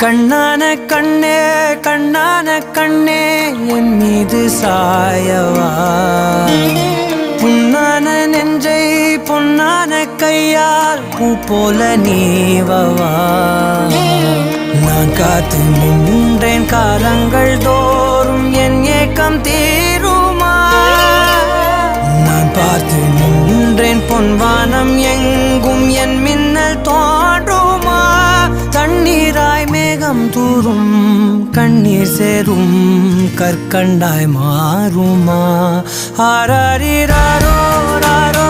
கண்ணான கண்ணே கண்ணான கண்ணே என் மீது சாயவா புண்ணான நெஞ்சை பொன்னான கையால் பூ போல நீவவா நான் காத்து நின்றேன் காலங்கள் தோறும் என் ஏக்கம் தீருமா நான் பார்த்து நின்றேன் பொன்வானம் எங்கும் என் மின்னல் தோன்றுமா தண்ணீராய் மேகம் தூரும் கண்ணீர் சேரும் கற்கண்டாய் மாறுமா ஆராரிராரோ ராரோ